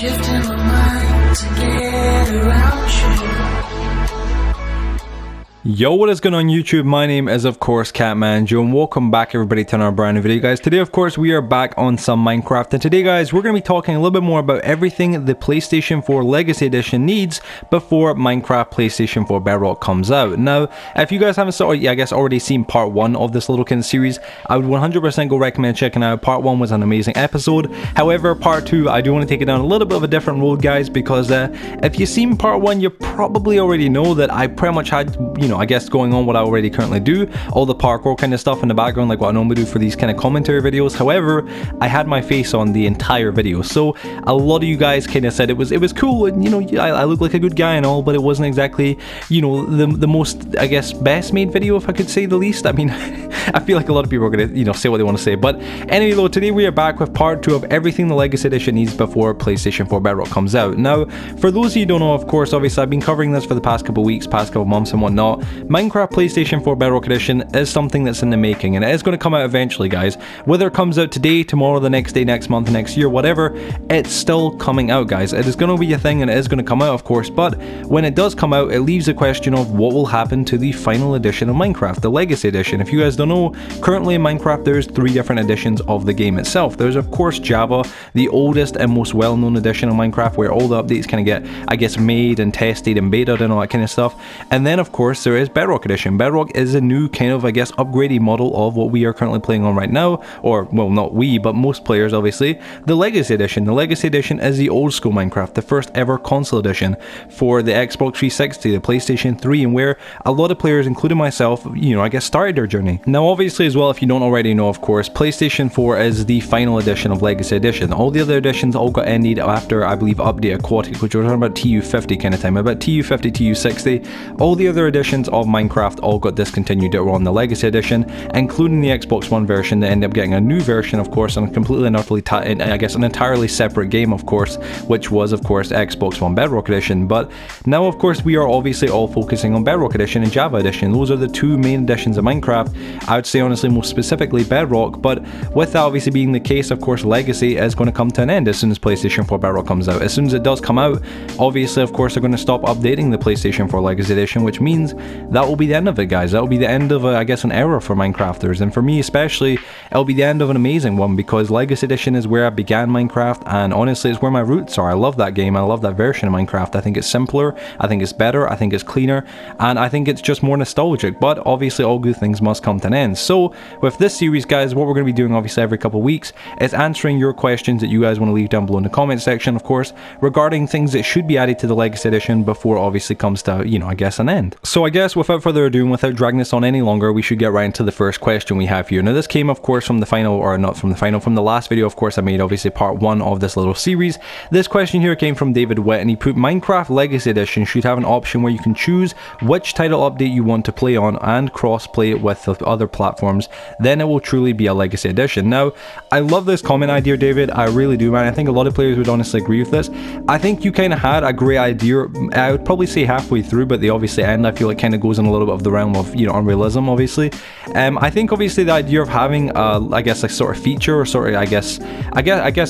shifting my mind to get around you. Yo, what is going on YouTube? My name is of course Catmanjoe and welcome back everybody to another brand new video, guys. Today of course we are back on some Minecraft, and today guys we're going to be talking a little bit more about everything the PlayStation 4 Legacy Edition needs before Minecraft PlayStation 4 Bedrock comes out. Now if you guys haven't already seen part 1 of this little kind of series, I would 100% go recommend checking out. Part 1 was an amazing episode. However, part 2 I do want to take it down a little bit of a different road, guys, because if you've seen part 1 you probably already know that I pretty much had, I guess, going on what I already currently do, all the parkour kind of stuff in the background, like what I normally do for these kind of commentary videos. However, I had my face on the entire video, so a lot of you guys kind of said it was cool, and I look like a good guy and all, but it wasn't exactly, the most, I guess, best made video, if I could say the least. I mean, I feel like a lot of people are gonna, say what they want to say. But anyway, though, today we are back with part 2 of everything the Legacy Edition needs before PlayStation 4 Bedrock comes out. Now, for those of you who don't know, of course, obviously I've been covering this for the past couple of weeks, past couple of months and whatnot. Minecraft PlayStation 4 Bedrock Edition is something that's in the making, and it is going to come out eventually, guys. Whether it comes out today, tomorrow, the next day, next month, next year, whatever, it's still coming out, guys. It is going to be a thing, and it is going to come out, of course, but when it does come out, it leaves a question of what will happen to the final edition of Minecraft, the Legacy Edition. If you guys don't know, currently in Minecraft, there's 3 different editions of the game itself. There's, of course, Java, the oldest and most well-known edition of Minecraft, where all the updates kind of get, I guess, made and tested and betaed and all that kind of stuff. And then, of course, there is Bedrock Edition. Bedrock is a new kind of, I guess, upgraded model of what we are currently playing on right now, or, well, not we, but most players, obviously, the Legacy Edition. The Legacy Edition is the old school Minecraft, the first ever console edition for the Xbox 360, the PlayStation 3, and where a lot of players, including myself, I guess, started their journey. Now, obviously, as well, if you don't already know, of course, PlayStation 4 is the final edition of Legacy Edition. All the other editions all got ended after, I believe, Update Aquatic, which we're talking about TU50 kind of time, about TU50, TU60. All the other editions of Minecraft all got discontinued that were on the Legacy Edition, including the Xbox One version that ended up getting a new version, of course, and completely and utterly, I guess, an entirely separate game, of course, which was, of course, Xbox One Bedrock Edition. But now, of course, we are obviously all focusing on Bedrock Edition and Java Edition. Those are the 2 main editions of Minecraft. I would say, honestly, most specifically Bedrock, but with that obviously being the case, of course, Legacy is going to come to an end as soon as PlayStation 4 Bedrock comes out. As soon as it does come out, obviously, of course, they're going to stop updating the PlayStation 4 Legacy Edition, which means that will be the end of it, guys. That will be the end of, I guess, an era for Minecrafters, and for me especially, it'll be the end of an amazing one, because Legacy Edition is where I began Minecraft, and honestly, it's where my roots are. I love that game, I love that version of Minecraft. I think it's simpler, I think it's better, I think it's cleaner, and I think it's just more nostalgic, but obviously all good things must come to an end. So, with this series, guys, what we're going to be doing, obviously, every couple of weeks, is answering your questions that you guys want to leave down below in the comment section, of course, regarding things that should be added to the Legacy Edition before it obviously comes to, I guess, an end. So I guess, without further ado, and without dragging this on any longer, we should get right into the first question we have here. Now, this came, of course, from the final, or not from the final, from the last video, of course, I made, obviously, part 1 of this little series. This question here came from David Witt, and he put, Minecraft Legacy Edition should have an option where you can choose which title update you want to play on and cross-play it with the other platforms. Then it will truly be a Legacy Edition. Now, I love this comment idea, David. I really do, man. I think a lot of players would honestly agree with this. I think you kind of had a great idea. I would probably say halfway through, but the obviously end, I feel it kind of goes in a little bit of the realm of, unrealism, obviously. I think obviously the idea of having I guess a sort of feature, or sort of I guess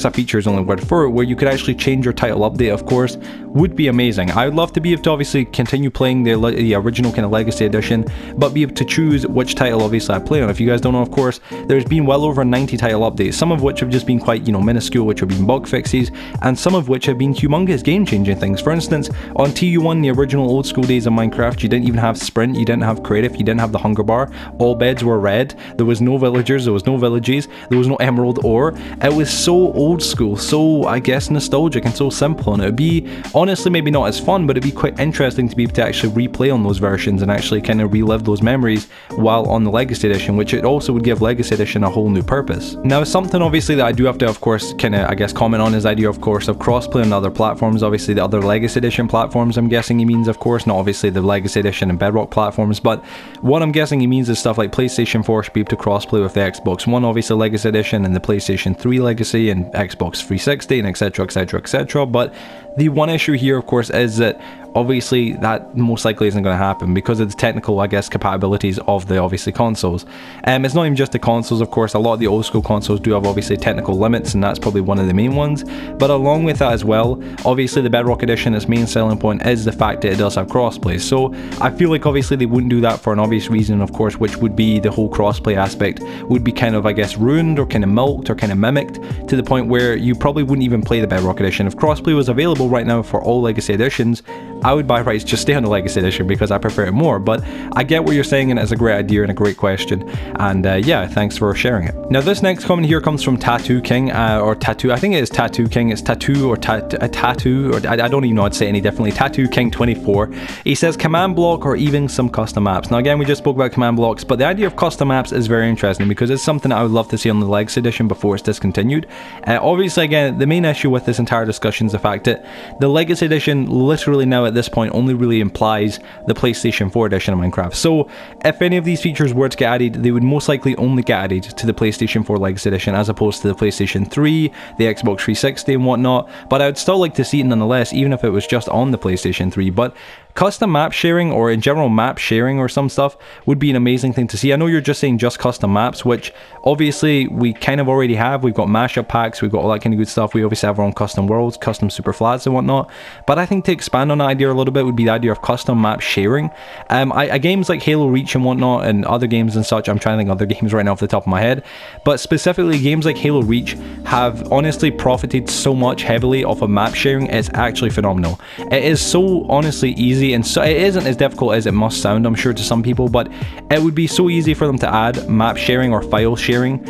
a feature is the only word for it, where you could actually change your title update, of course, would be amazing. I would love to be able to obviously continue playing the original kind of Legacy Edition, but be able to choose which title obviously I play on. If you guys don't know, of course, there's been well over 90 title updates, some of which have just been quite, minuscule, which have been bug fixes, and some of which have been humongous game-changing things. For instance, on TU1, the original old school days of Minecraft, you didn't even have sprint, you didn't have creative, you didn't have the hunger bar, all beds were red, there was no villagers, there was no villages, there was no emerald ore. It was so old school, so, I guess, nostalgic and so simple, and it would be, honestly, maybe not as fun, but it'd be quite interesting to be able to actually replay on those versions and actually kind of relive those memories while on the Legacy Edition, which it also would give Legacy Edition a whole new purpose. Now, something obviously that I do have to, of course, kind of, I guess, comment on is the idea, of course, of crossplay on other platforms. Obviously, the other Legacy Edition platforms, I'm guessing he means, of course, not obviously the Legacy Edition and Bedrock platforms, but what I'm guessing he means is stuff like PlayStation 4 should be able to crossplay with the Xbox One, obviously, Legacy Edition, and the PlayStation 3 Legacy, and Xbox 360, and etc, etc, etc. But the one issue here, of course, is that obviously that most likely isn't going to happen because of the technical, I guess, compatibilities of the obviously consoles. It's not even just the consoles, of course. A lot of the old school consoles do have obviously technical limits, and that's probably one of the main ones. But along with that as well, obviously the Bedrock Edition, its main selling point is the fact that it does have crossplay. So I feel like obviously they wouldn't do that for an obvious reason, of course, which would be the whole crossplay aspect would be kind of, I guess, ruined or kind of milked or kind of mimicked to the point where you probably wouldn't even play the Bedrock Edition. If crossplay was available right now for all Legacy Editions, I would by rights just stay on the Legacy Edition because I prefer it more. But I get what you're saying, and it's a great idea and a great question, and yeah, thanks for sharing it. Now this next comment here comes from Tattoo King, or Tattoo, I think it is Tattoo King, it's Tattoo or Tattoo, or I don't even know how to say it any differently. Tattoo King 24. He says command block or even some custom maps. Now again, we just spoke about command blocks, but the idea of custom maps is very interesting because it's something I would love to see on the Legacy Edition before it's discontinued. Obviously, again, the main issue with this entire discussion is the fact that the Legacy Edition literally now at this point only really implies the PlayStation 4 edition of Minecraft. So if any of these features were to get added, they would most likely only get added to the PlayStation 4 Legacy Edition as opposed to the PlayStation 3, the Xbox 360 and whatnot. But I would still like to see it nonetheless, even if it was just on the PlayStation 3. But custom map sharing, or in general map sharing or some stuff, would be an amazing thing to see. I know you're just saying just custom maps, which obviously we kind of already have. We've got mashup packs, we've got all that kind of good stuff. We obviously have our own custom worlds, custom super flats and whatnot. But I think to expand on that idea a little bit would be the idea of custom map sharing. Games like Halo Reach and whatnot, and other games and such, I'm trying to think of other games right now off the top of my head, but specifically games like Halo Reach have honestly profited so much heavily off of map sharing. It's actually phenomenal. It is so honestly easy, and so it isn't as difficult as it must sound, I'm sure, to some people, but it would be so easy for them to add map sharing or file sharing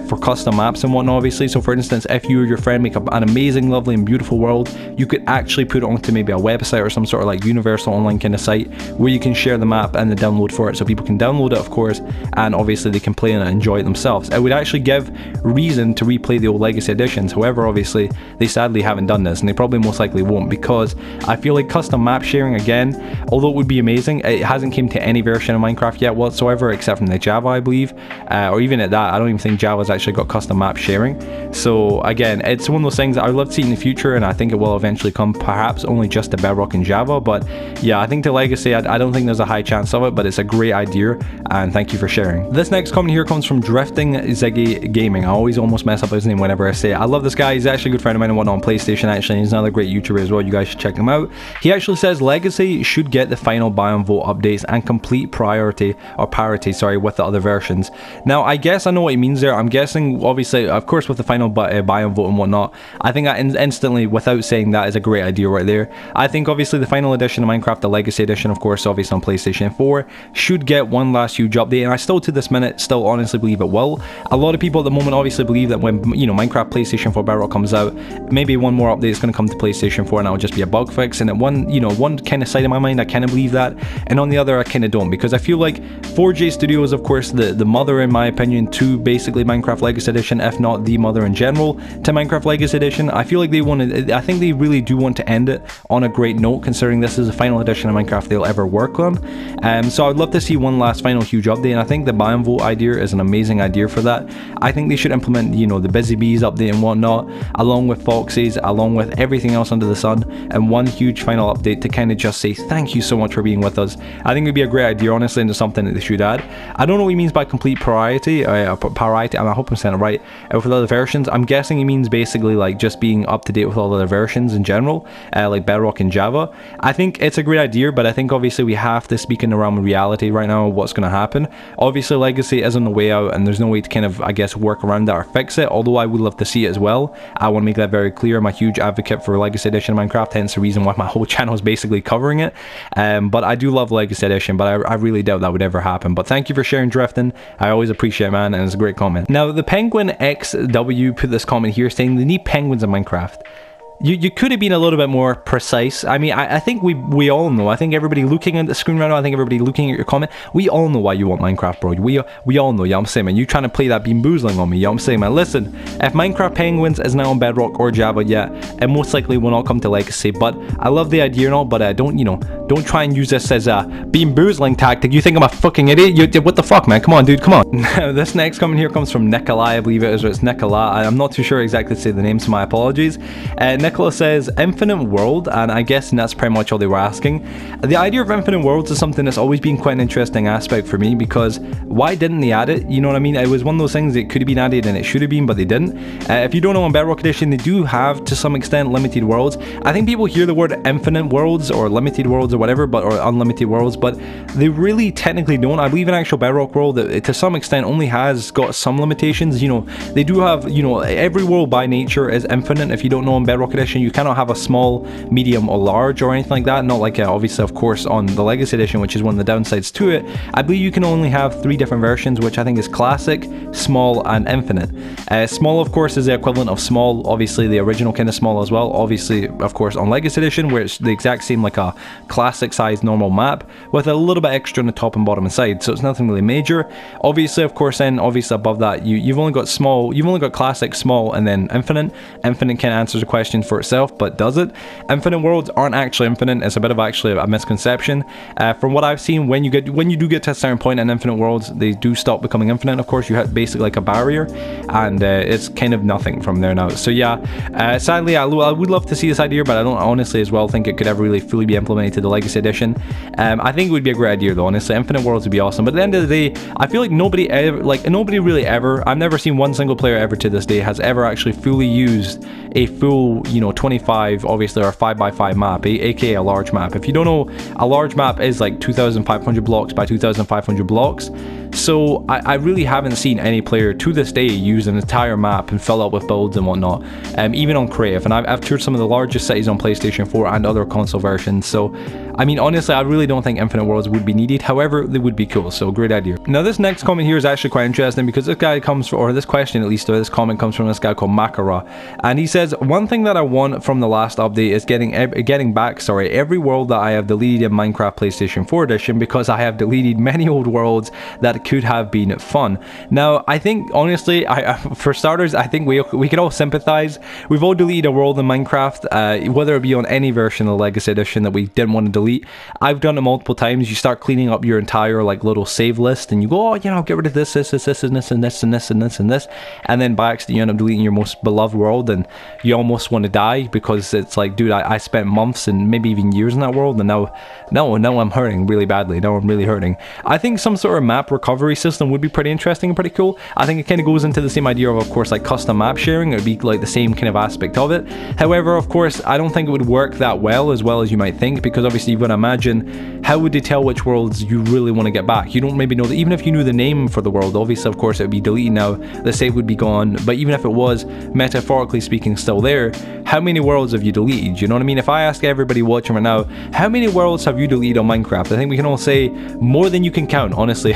for custom maps and whatnot, obviously. So for instance, if you or your friend make an amazing, lovely and beautiful world, you could actually put it onto maybe a website or some sort of like universal online kind of site where you can share the map and the download for it, so people can download it, of course, and obviously they can play in it and enjoy it themselves. It would actually give reason to replay the old Legacy Editions. However, obviously they sadly haven't done this, and they probably most likely won't, because I feel like custom map sharing, again, although it would be amazing, it hasn't came to any version of Minecraft yet whatsoever, except from the Java, I believe, or even at that, I don't even think Java's actually got custom map sharing. So again, it's one of those things that I would love to see in the future, and I think it will eventually come, perhaps only just to Bedrock and Java. But yeah, I think to Legacy, I don't think there's a high chance of it, but it's a great idea, and thank you for sharing. This next comment here comes from Drifting Ziggy Gaming. I always almost mess up his name whenever I say it. I love this guy. He's actually a good friend of mine and whatnot on PlayStation, actually, and he's another great YouTuber as well. You guys should check him out. He actually says Legacy should get the final biome vote updates and complete parity with the other versions. Now I guess I know what he means there. I'm guessing obviously, of course, with the final biome vote and whatnot, I think that instantly, without saying that, is a great idea right there. I think obviously the final edition of Minecraft, the Legacy Edition, of course, obviously on PlayStation 4, should get one last huge update, and I still to this minute still honestly believe it will. A lot of people at the moment obviously believe that when, you know, Minecraft PlayStation 4 Bedrock comes out, maybe one more update is going to come to PlayStation 4 and that'll just be a bug fix. And at one kind of side of my mind, I kind of believe that, and on the other I kind of don't, because I feel like 4J Studios, of course, the mother in my opinion to basically Minecraft Legacy Edition, if not the mother in general to Minecraft Legacy Edition. I feel like I think they really do want to end it on a great note, considering this is the final edition of Minecraft they'll ever work on. So I'd love to see one last final huge update, and I think the biome vote idea is an amazing idea for that. I think they should implement, you know, the Busy Bees update and whatnot, along with Foxes, along with everything else under the sun, and one huge final update to kind of just say thank you so much for being with us. I think it would be a great idea, honestly, and it's something that they should add. I don't know what he means by complete parity, I hope I'm saying it right, with other versions. I'm guessing he means basically like just being up to date with all other versions in general, like Bedrock and Java. I think it's a great idea, but I think obviously we have to speak in the realm of reality right now of what's going to happen. Obviously Legacy is on the way out, and there's no way to kind of, I guess, work around that or fix it, although I would love to see it as well. I want to make that very clear. I'm a huge advocate for Legacy Edition of Minecraft, hence the reason why my whole channel is basically covering it. But I do love Legacy Edition, but I really doubt that would ever happen. But thank you for sharing, Drifting. I always appreciate it, man, and it's a great comment. Now, the Penguin XW put this comment here saying they need penguins in Minecraft. You could have been a little bit more precise. I mean, I think we all know. I think everybody looking at the screen right now, I think everybody looking at your comment, we all know why you want Minecraft, bro. We all know, you know what I'm saying, man. You trying to play that bean boozling on me, you know what I'm saying, man. Listen, if Minecraft Penguins is now on Bedrock or Java, yeah, it most likely will not come to Legacy, but I love the idea and all, but don't try and use this as a bean boozling tactic. You think I'm a fucking idiot? What the fuck, man? Come on, dude, come on. This next comment here comes from Nikolai, I believe it is, or it's Nikolai. I'm not too sure exactly to say the name, so my apologies. Nicholas says infinite world, and I guess that's pretty much all they were asking. The idea of infinite worlds is something that's always been quite an interesting aspect for me, because why didn't they add it? You know what I mean? It was one of those things that could have been added and it should have been, but they didn't. If you don't know, on Bedrock Edition they do have to some extent limited worlds. I think people hear the word infinite worlds or limited worlds or whatever, or unlimited worlds, but they really technically don't. I believe in actual Bedrock world that to some extent only has got some limitations. You know, they do have, you know, every world by nature is infinite. If you don't know, on Bedrock Edition you cannot have a small, medium or large or anything like that. Not like obviously of course on the Legacy Edition, which is one of the downsides to it. I believe you can only have 3 different versions, which I think is classic, small and infinite. Small of course is the equivalent of small, obviously the original kind of small as well, obviously of course on Legacy Edition, where it's the exact same like a classic size normal map with a little bit extra on the top and bottom and side, so it's nothing really major. Obviously of course then obviously above that you've only got small, you've only got classic, small, and then infinite. Infinite kind of answers the question for itself, but does it? Infinite worlds aren't actually infinite. It's a bit of actually a misconception. From what I've seen, when you do get to a certain point in infinite worlds, they do stop becoming infinite. Of course you hit basically like a barrier, and it's kind of nothing from there now. So yeah, sadly I would love to see this idea, but I don't honestly as well think it could ever really fully be implemented to the Legacy Edition. I think it would be a great idea though, honestly. Infinite worlds would be awesome, but at the end of the day I feel like nobody really ever, I've never seen one single player ever to this day has ever actually fully used a full, you know, 25 obviously or 5x5 map, aka a large map. If you don't know, a large map is like 2,500 blocks by 2,500 blocks. So I really haven't seen any player to this day use an entire map and fill up with builds and whatnot, even on creative. And I've toured some of the largest cities on PlayStation 4 and other console versions. So I mean, honestly, I really don't think infinite worlds would be needed. However, they would be cool, so great idea. Now this next comment here is actually quite interesting, because this guy comes from, or this question at least, or this comment comes from this guy called Makara, and he says, one thing that I want from the last update is getting back every world that I have deleted in Minecraft PlayStation 4 Edition, because I have deleted many old worlds that could have been fun. Now I think honestly, for starters, I think we can all sympathize. We've all deleted a world in Minecraft, whether it be on any version of the Legacy Edition that we didn't want to delete. I've done it multiple times. You start cleaning up your entire like little save list, and you go, oh, you know, get rid of this and this and this and this and this and this and this, and then by accident you end up deleting your most beloved world, and you almost want to die, because it's like, dude, I spent months and maybe even years in that world, and now I'm hurting really badly. Now I'm really hurting. I think some sort of map recovery system would be pretty interesting and pretty cool. I think it kind of goes into the same idea of course, like custom map sharing. It would be like the same kind of aspect of it. However, of course, I don't think it would work that well as you might think, because obviously you've got to imagine, how would they tell which worlds you really want to get back? You don't maybe know that. Even if you knew the name for the world, obviously of course it would be deleted now, the save would be gone, but even if it was metaphorically speaking still there, how many worlds have you deleted? You know what I mean? If I ask everybody watching right now, how many worlds have you deleted on Minecraft, I think we can all say more than you can count, honestly.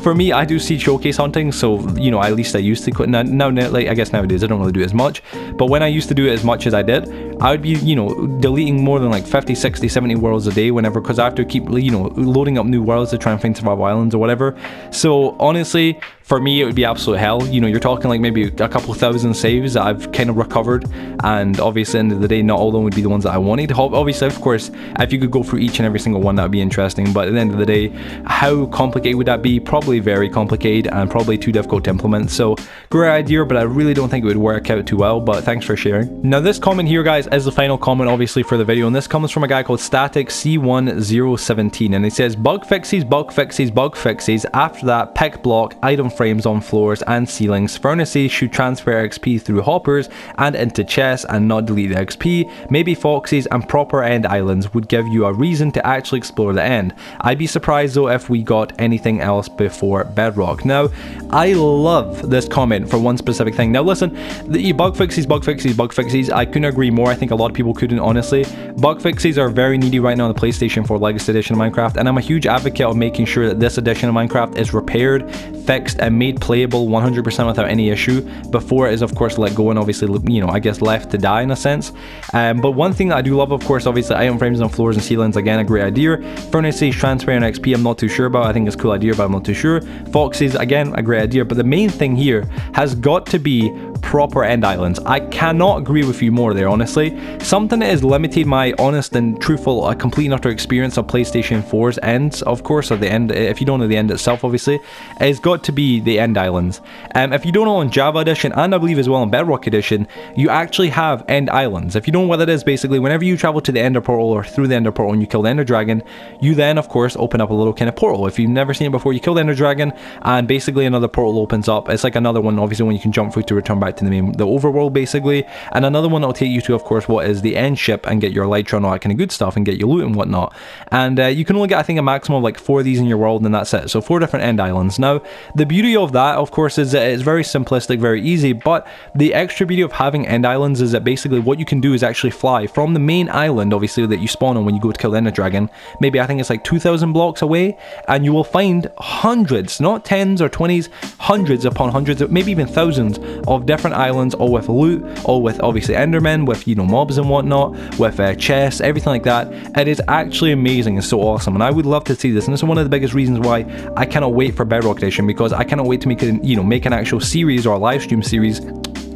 For me, I do see showcase hunting, so you know, at least I used to. Now like, I guess nowadays I don't really do it as much, but when I used to do it as much as I did, I would be, you know, deleting more than like 50, 60, 70 worlds a day whenever, because I have to keep, you know, loading up new worlds to try and find survival islands or whatever. So honestly, for me it would be absolute hell. You know, you're talking like maybe a couple thousand saves that I've kind of recovered, and obviously at the end of the day not all of them would be the ones that I wanted. Obviously of course, if you could go through each and every single one, that would be interesting, but at the end of the day, how complicated would that be? Probably very complicated and probably too difficult to implement. So great idea, but I really don't think it would work out too well, but thanks for sharing. Now this comment here, guys, is the final comment obviously for the video, and this comes from a guy called Static C1017, and he says, bug fixes, bug fixes, bug fixes. After that, pick block, item frames on floors and ceilings. Furnaces should transfer XP through hoppers and into chests and not delete the XP. Maybe foxes and proper end islands would give you a reason to actually explore the end. I'd be surprised though if we got anything else before Bedrock. Now, I love this comment for one specific thing. Now listen, the bug fixes, bug fixes, bug fixes, I couldn't agree more. I think a lot of people couldn't, honestly. Bug fixes are very needy right now on the PlayStation 4 Legacy Edition of Minecraft, and I'm a huge advocate of making sure that this edition of Minecraft is repaired, fixed, and made playable 100% without any issue before it is of course let go and obviously, you know, I guess left to die in a sense. But one thing that I do love, of course, obviously item frames on floors and ceilings, again, a great idea. Furnaces transferring XP, I'm not too sure about. I think it's a cool idea, but I'm not too sure. Foxes, again, a great idea, but the main thing here has got to be proper end islands. I cannot agree with you more there, honestly. Something that has limited my honest and truthful, complete and utter experience of PlayStation 4's ends, of course, or the end, if you don't know the end itself, obviously, it's got to be the end islands. If you don't know, on Java Edition, and I believe as well in Bedrock Edition, you actually have end islands. If you don't know what that is, basically, whenever you travel to the Ender Portal or through the Ender Portal and you kill the Ender Dragon, you then, of course, open up a little kind of portal. If you've never seen it before, you kill the Ender Dragon, and basically another portal opens up. It's like another one, obviously, when you can jump through to return back to the overworld, basically, and another one that will take you to, of course, what is the end ship and get your elytra and all that kind of good stuff and get your loot and whatnot. And you can only get, I think, a maximum of like 4 of these in your world, and that's it. So 4 different end islands. Now, the beauty of that, of course, is that it's very simplistic, very easy, but the extra beauty of having end islands is that basically what you can do is actually fly from the main island, obviously, that you spawn on when you go to kill the Ender Dragon. Maybe I think it's like 2,000 blocks away, and you will find hundreds, not tens or 20s, hundreds upon hundreds, maybe even thousands of different islands, all with loot, all with obviously endermen, with, you know, mobs and whatnot, with chests, everything like that. It is actually amazing and so awesome, and I would love to see this, and this is one of the biggest reasons why I cannot wait for Bedrock Edition, because I cannot wait to make an actual series or a live stream series,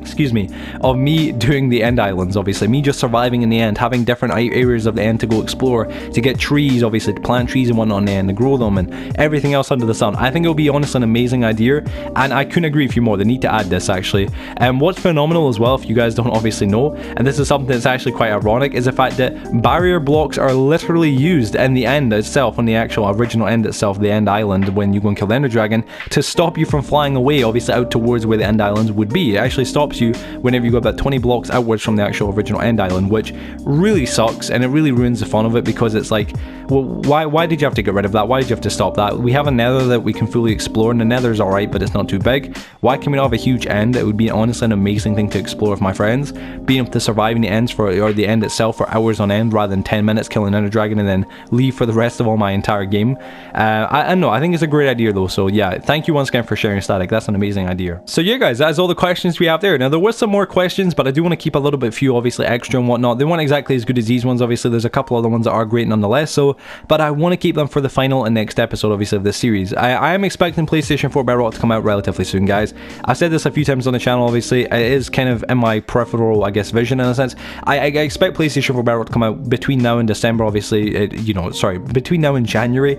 excuse me, of me doing the end islands, obviously, me just surviving in the end, having different areas of the end to go explore, to get trees, obviously, to plant trees and whatnot in the end, to grow them, and everything else under the sun. I think it will be, honestly, an amazing idea, and I couldn't agree with you more. They need to add this, actually. And what's phenomenal as well, if you guys don't obviously know, and this is something that's actually quite ironic, is the fact that barrier blocks are literally used in the end itself, on the actual original end itself, the end island, when you go and kill the Ender Dragon, to stop you from flying away, obviously, out towards where the end islands would be. It actually stops you whenever you go about 20 blocks outwards from the actual original end island, which really sucks, and it really ruins the fun of it, because it's like, well, why did you have to get rid of that? Why did you have to stop that? We have a nether that we can fully explore, and the nether's alright, but it's not too big. Why can we not have a huge end? It would be honestly an amazing thing to explore with my friends, being able to survive in the ends or the end itself for hours on end, rather than 10 minutes killing an Ender Dragon and then leave for the rest of all my entire game. I know, I think it's a great idea though, so yeah, thank you once again for sharing, Static. That's an amazing idea. So yeah, guys, that's all the questions we have there. Now, there was some more questions, but I do want to keep a little bit few, obviously, extra and whatnot. They weren't exactly as good as these ones, obviously. There's a couple other ones that are great nonetheless, so, but I want to keep them for the final and next episode, obviously, of this series. I am expecting PlayStation 4 Bedrock to come out relatively soon, guys. I've said this a few times on the channel, obviously. It is kind of in my peripheral, I guess, vision in a sense. I expect PlayStation 4 Bedrock to come out between now and December, obviously, between now and January.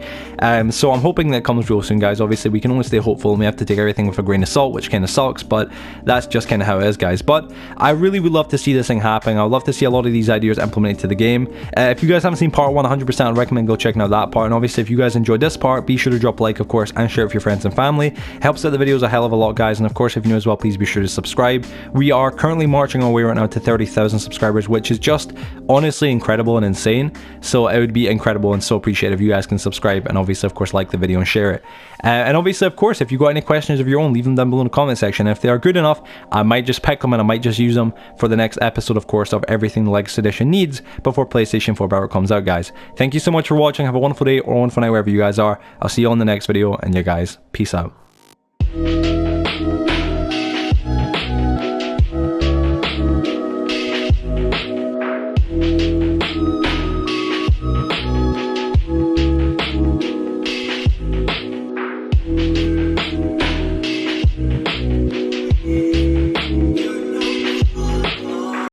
So I'm hoping that it comes real soon, guys. Obviously, we can only stay hopeful, and we have to take everything with a grain of salt, which kind of sucks, but that's just kind of how it is, guys. But I really would love to see this thing happen. I'd love to see a lot of these ideas implemented to the game. If you guys haven't seen part 1, 100% I'd recommend go checking out that part, and obviously if you guys enjoyed this part, be sure to drop a like, of course, and share it with your friends and family. Helps out the videos a hell of a lot, guys, and of course if you're new as well, please be sure to subscribe. We are currently marching our way right now to 30,000 subscribers, which is just honestly incredible and insane, so it would be incredible and so appreciated if you guys can subscribe, and obviously of course like the video and share it. And obviously of course if you got any questions of your own, leave them down below in the comment section. If they are good enough, I might just pick them and I might just use them for the next episode, of course, of everything the Legacy Edition needs before PlayStation 4 Bedrock comes out, guys. Thank you so much for watching. Have a wonderful day or a wonderful night wherever you guys are. I'll see you on the next video, and you guys, peace out.